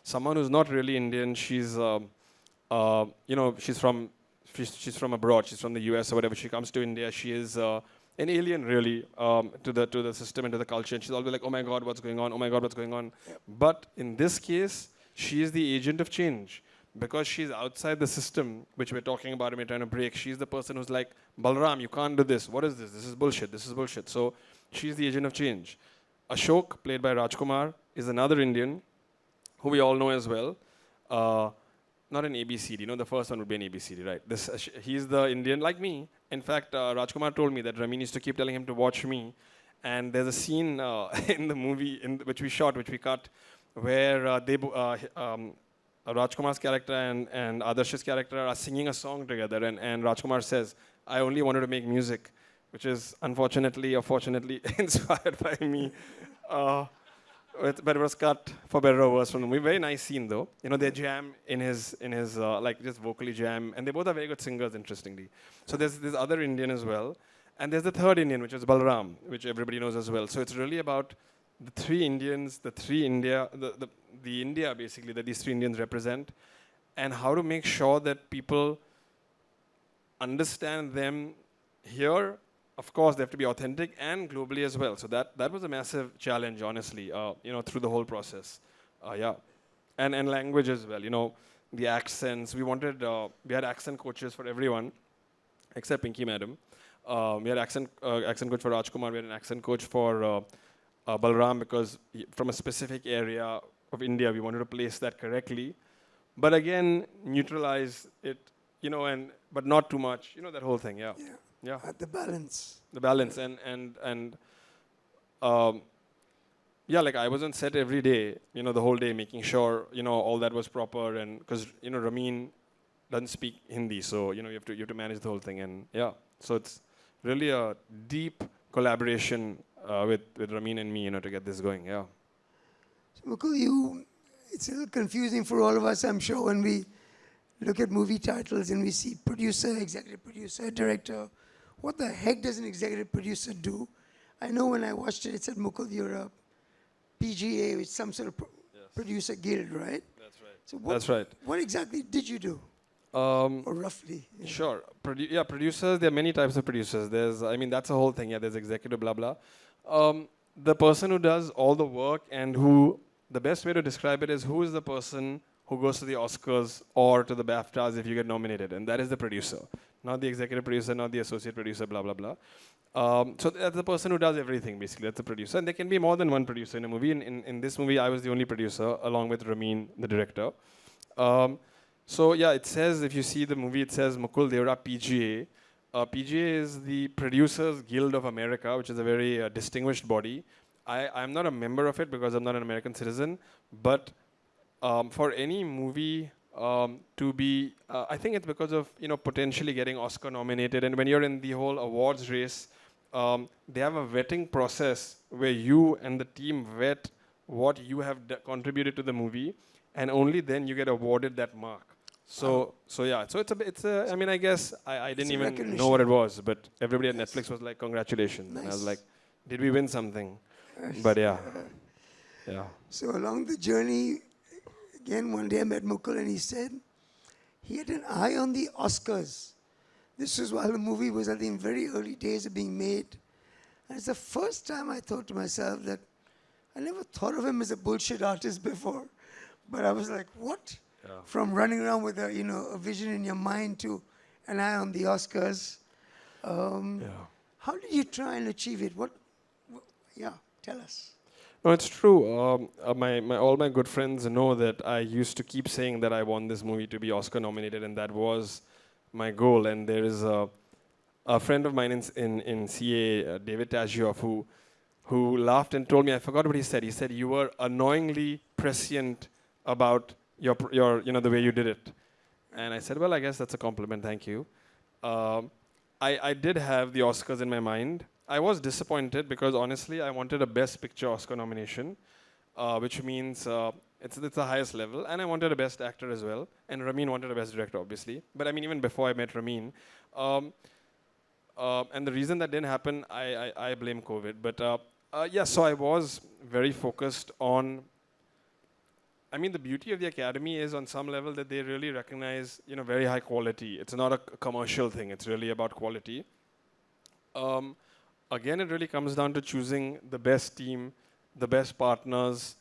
someone who's not really Indian. She's, she's from abroad. She's from the US or whatever. She comes to India. She is an alien, really, to the system and to the culture. And she's always like, oh my God, what's going on? Oh my God, what's going on? Yep. But in this case, she is the agent of change. Because she's outside the system, which we're talking about and we're trying to break, she's the person who's like, Balram, you can't do this. What is this? This is bullshit. This is bullshit. So she's the agent of change. Ashok, played by Rajkumar, is another Indian who we all know as well. Not an ABCD. The first one would be an ABCD, right? He's the Indian, like me. In fact, Rajkumar told me that Ramin used to keep telling him to watch me. And there's a scene in the movie which we cut, where Rajkumar's character and Adarsh's character are singing a song together, and Rajkumar says, I only wanted to make music, which is unfortunately or fortunately inspired by me. But it was cut for better or worse from the movie. Very nice scene though. They jam in his like just vocally jam, and they both are very good singers, interestingly. So there's this other Indian as well. And there's the third Indian, which is Balram, which everybody knows as well. So it's really about the three Indians, the India basically that these three Indians represent, and how to make sure that people understand them here. Of course, they have to be authentic and globally as well. So that was a massive challenge, honestly, through the whole process. And language as well. The accents. We had accent coaches for everyone, except Pinky Madam. We had accent coach for Rajkumar. We had an accent coach for Balram, because from a specific area of India, we wanted to place that correctly. But again, neutralize it, but not too much. That whole thing, yeah. The balance. The balance, like I was on set every day, the whole day, making sure, all that was proper, and because, Ramin doesn't speak Hindi, so, you have to manage the whole thing, and so it's really a deep collaboration with Ramin and me, to get this going, So Mukul, it's a little confusing for all of us, I'm sure, when we look at movie titles and we see producer, executive producer, director. What the heck does an executive producer do? I know when I watched it, it said, Mukul, you're a PGA, which is some sort of producer guild, right? That's right. So That's right. What exactly did you do? Or roughly? Sure. Producers, there are many types of producers. That's a whole thing. There's executive, blah, blah. The person who does all the work and the best way to describe it is who is the person who goes to the Oscars or to the BAFTAs if you get nominated, and that is the producer. Not the executive producer, not the associate producer, blah, blah, blah. So that's the person who does everything, basically. That's the producer. And there can be more than one producer in a movie. In this movie, I was the only producer, along with Ramin, the director. It says, if you see the movie, it says Mukul Devra PGA. PGA is the Producers Guild of America, which is a very distinguished body. I'm not a member of it because I'm not an American citizen, but for any movie to be, I think it's because of potentially getting Oscar nominated, and when you're in the whole awards race, they have a vetting process where you and the team vet what you have contributed to the movie, and only then you get awarded that mark. So I guess I didn't even know what it was, but everybody at Netflix was like, congratulations. Nice. And I was like, did we win something? But yeah. So along the journey, again, one day I met Mukul and he said he had an eye on the Oscars. This was while the movie was, I think, very early days of being made. And it's the first time I thought to myself that I never thought of him as a bullshit artist before. But I was like, what? Yeah. From running around with a vision in your mind to an eye on the Oscars. How did you try and achieve it? Tell us. No, it's true. All my good friends know that I used to keep saying that I want this movie to be Oscar nominated, and that was my goal. And there is a friend of mine in CA, David Tagioff, who laughed and told me, I forgot what he said. He said, you were annoyingly prescient about your the way you did it. And I said, well, I guess that's a compliment, thank you. I did have the Oscars in my mind. I was disappointed because honestly, I wanted a Best Picture Oscar nomination, which means it's the highest level, and I wanted a Best Actor as well, and Ramin wanted a Best Director, obviously. But I mean, even before I met Ramin, and the reason that didn't happen, I blame COVID. But so I was very focused on I mean, the beauty of the academy is on some level that they really recognize, very high quality. It's not a commercial thing. It's really about quality. Again, it really comes down to choosing the best team, the best partners,